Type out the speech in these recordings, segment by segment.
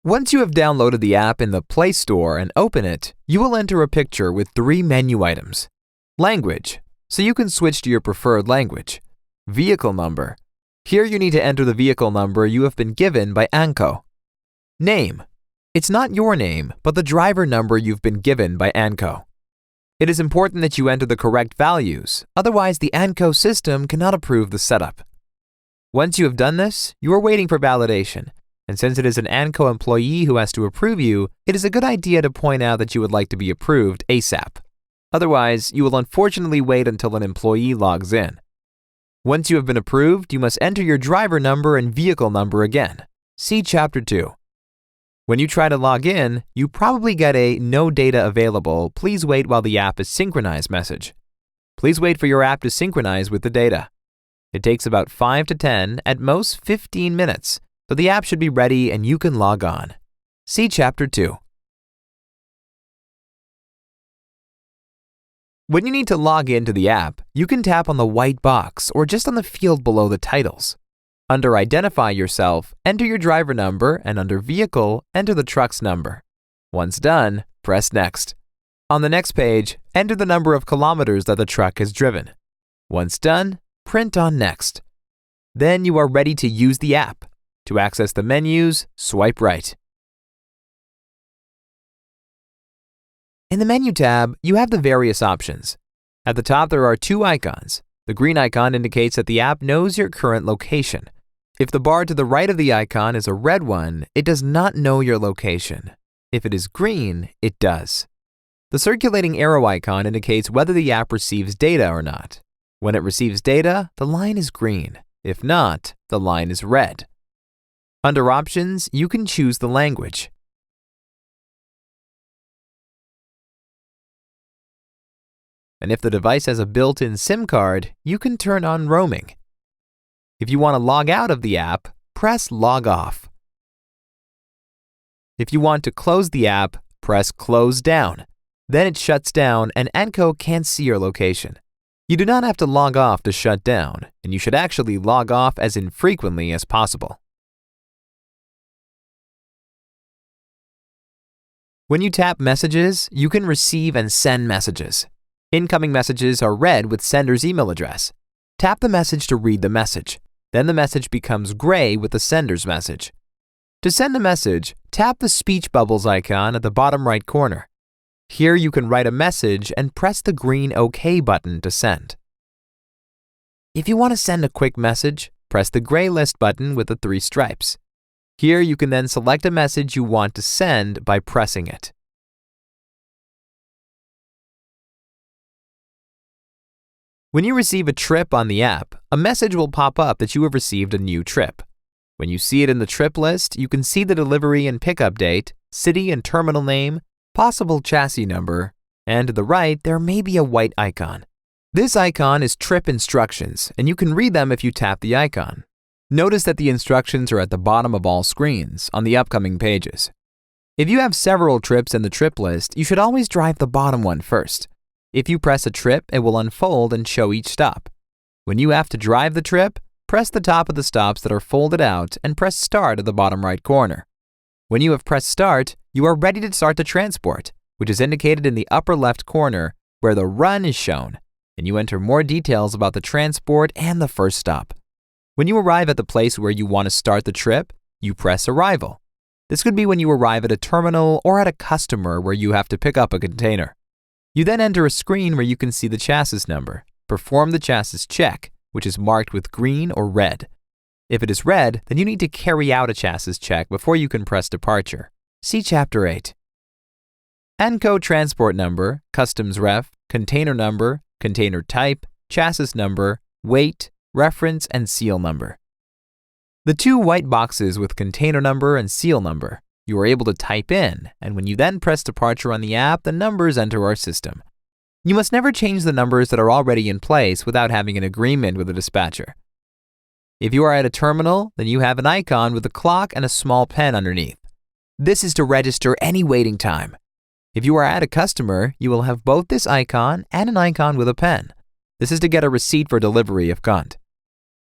Once you have downloaded the app in the Play Store and open it, you will enter a picture with 3 menu items. Language, so you can switch to your preferred language. Vehicle number. Here you need to enter the vehicle number you have been given by ANCO. Name. It's not your name, but the driver number you've been given by ANCO. It is important that you enter the correct values, otherwise the ANCO system cannot approve the setup. Once you have done this, you are waiting for validation, and since it is an ANCO employee who has to approve you, it is a good idea to point out that you would like to be approved ASAP. Otherwise, you will unfortunately wait until an employee logs in. Once you have been approved, you must enter your driver number and vehicle number again. See Chapter 2. When you try to log in, you probably get a "No data available, please wait while the app is synchronized" message. Please wait for your app to synchronize with the data. It takes about 5 to 10, at most 15 minutes, so the app should be ready and you can log on. See Chapter 2. When you need to log into the app, you can tap on the white box or just on the field below the titles. Under Identify Yourself, enter your driver number, and under Vehicle, enter the truck's number. Once done, press Next. On the next page, enter the number of kilometers that the truck has driven. Once done, print on Next. Then you are ready to use the app. To access the menus, swipe right. In the Menu tab, you have the various options. At the top, there are 2 icons. The green icon indicates that the app knows your current location. If the bar to the right of the icon is a red one, it does not know your location. If it is green, it does. The circulating arrow icon indicates whether the app receives data or not. When it receives data, the line is green. If not, the line is red. Under Options, you can choose the language. And if the device has a built-in SIM card, you can turn on roaming. If you want to log out of the app, press Log Off. If you want to close the app, press Close Down. Then it shuts down and ANCO can't see your location. You do not have to log off to shut down, and you should actually log off as infrequently as possible. When you tap Messages, you can receive and send messages. Incoming messages are read with sender's email address. Tap the message to read the message. Then the message becomes gray with the sender's message. To send a message, tap the speech bubbles icon at the bottom right corner. Here you can write a message and press the green OK button to send. If you want to send a quick message, press the gray list button with the 3 stripes. Here you can then select a message you want to send by pressing it. When you receive a trip on the app, a message will pop up that you have received a new trip. When you see it in the trip list, you can see the delivery and pickup date, city and terminal name, possible chassis number, and to the right there may be a white icon. This icon is trip instructions, and you can read them if you tap the icon. Notice that the instructions are at the bottom of all screens, on the upcoming pages. If you have several trips in the trip list, you should always drive the bottom one first. If you press a trip, it will unfold and show each stop. When you have to drive the trip, press the top of the stops that are folded out and press Start at the bottom right corner. When you have pressed Start, you are ready to start the transport, which is indicated in the upper left corner where the run is shown, and you enter more details about the transport and the first stop. When you arrive at the place where you want to start the trip, you press Arrival. This could be when you arrive at a terminal or at a customer where you have to pick up a container. You then enter a screen where you can see the chassis number. Perform the chassis check, which is marked with green or red. If it is red, then you need to carry out a chassis check before you can press Departure. See Chapter 8. ANCO transport number, customs ref, container number, container type, chassis number, weight, reference, and seal number. The 2 white boxes with container number and seal number you are able to type in, and when you then press Departure on the app, the numbers enter our system. You must never change the numbers that are already in place without having an agreement with the dispatcher. If you are at a terminal, then you have an icon with a clock and a small pen underneath. This is to register any waiting time. If you are at a customer, you will have both this icon and an icon with a pen. This is to get a receipt for delivery if gone.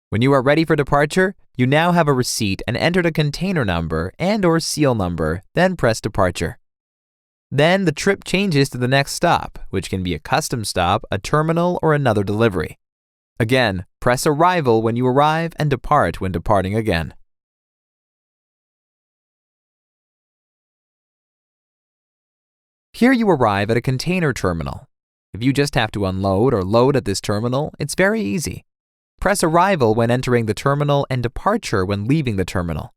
When you are ready for departure, you now have a receipt and entered a container number and/or seal number, then press Departure. Then the trip changes to the next stop, which can be a custom stop, a terminal, or another delivery. Again, press Arrival when you arrive and Depart when departing again. Here you arrive at a container terminal. If you just have to unload or load at this terminal, it's very easy. Press Arrival when entering the terminal and Departure when leaving the terminal.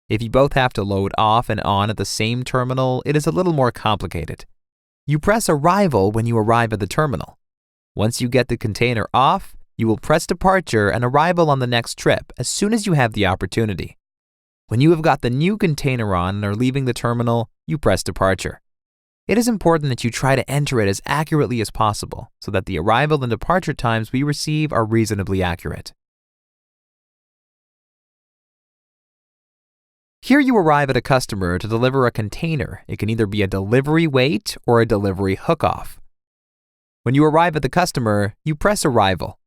If you both have to load off and on at the same terminal, it is a little more complicated. You press Arrival when you arrive at the terminal. Once you get the container off, you will press Departure and Arrival on the next trip as soon as you have the opportunity. When you have got the new container on and are leaving the terminal, you press Departure. It is important that you try to enter it as accurately as possible so that the arrival and departure times we receive are reasonably accurate. Here you arrive at a customer to deliver a container. It can either be a delivery wait or a delivery hookoff. When you arrive at the customer, you press Arrival.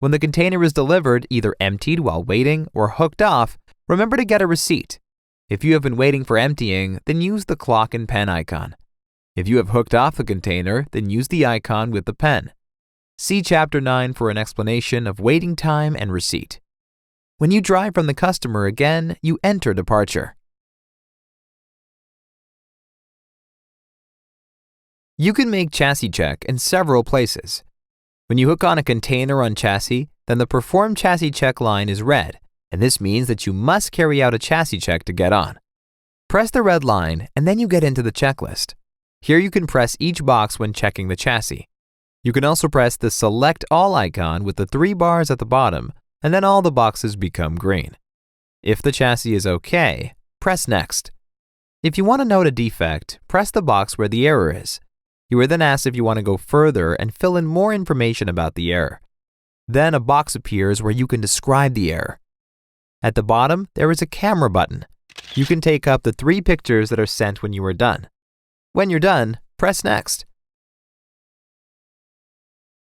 When the container is delivered, either emptied while waiting or hooked off, remember to get a receipt. If you have been waiting for emptying, then use the clock and pen icon. If you have hooked off the container, then use the icon with the pen. See Chapter 9 for an explanation of waiting time and receipt. When you drive from the customer again, you enter Departure. You can make chassis check in several places. When you hook on a container on chassis, then the Perform Chassis Check line is red, and this means that you must carry out a chassis check to get on. Press the red line, and then you get into the checklist. Here you can press each box when checking the chassis. You can also press the Select All icon with the 3 bars at the bottom, and then all the boxes become green. If the chassis is OK, press Next. If you want to note a defect, press the box where the error is. You are then asked if you want to go further and fill in more information about the error. Then a box appears where you can describe the error. At the bottom, there is a camera button. You can take up the 3 pictures that are sent when you are done. When you're done, press Next.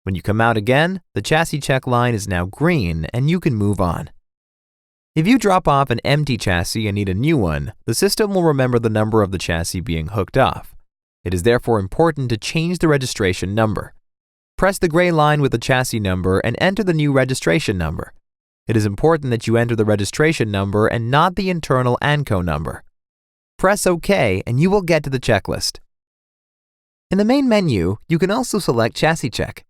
When you come out again, the chassis check line is now green and you can move on. If you drop off an empty chassis and need a new one, the system will remember the number of the chassis being hooked off. It is therefore important to change the registration number. Press the gray line with the chassis number and enter the new registration number. It is important that you enter the registration number and not the internal ANCO number. Press OK and you will get to the checklist. In the main menu, you can also select Chassis Check.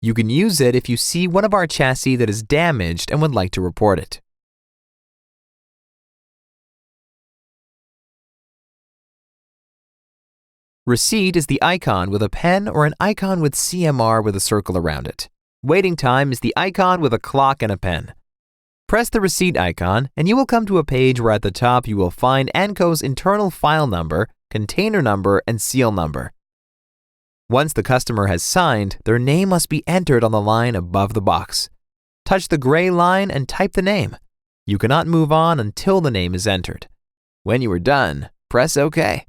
You can use it if you see one of our chassis that is damaged and would like to report it. Receipt is the icon with a pen or an icon with CMR with a circle around it. Waiting time is the icon with a clock and a pen. Press the receipt icon and you will come to a page where at the top you will find ANCO's internal file number, container number, and seal number. Once the customer has signed, their name must be entered on the line above the box. Touch the gray line and type the name. You cannot move on until the name is entered. When you are done, press OK.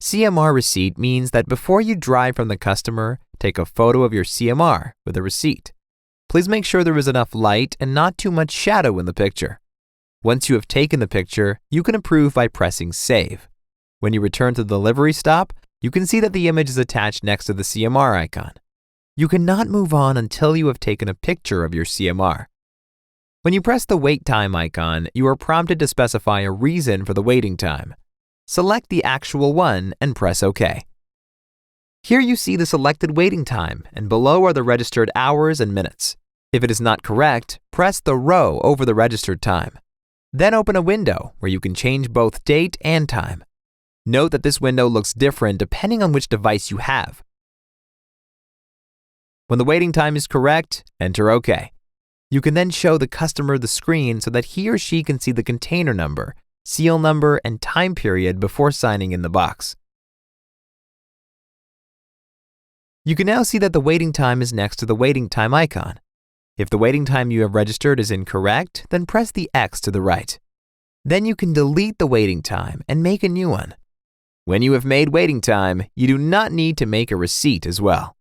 CMR receipt means that before you drive from the customer, take a photo of your CMR with a receipt. Please make sure there is enough light and not too much shadow in the picture. Once you have taken the picture, you can approve by pressing Save. When you return to the delivery stop, you can see that the image is attached next to the CMR icon. You cannot move on until you have taken a picture of your CMR. When you press the wait time icon, you are prompted to specify a reason for the waiting time. Select the actual one and press OK. Here you see the selected waiting time, and below are the registered hours and minutes. If it is not correct, press the row over the registered time. Then open a window where you can change both date and time. Note that this window looks different depending on which device you have. When the waiting time is correct, enter OK. You can then show the customer the screen so that he or she can see the container number, seal number, and time period before signing in the box. You can now see that the waiting time is next to the waiting time icon. If the waiting time you have registered is incorrect, then press the X to the right. Then you can delete the waiting time and make a new one. When you have made waiting time, you do not need to make a receipt as well.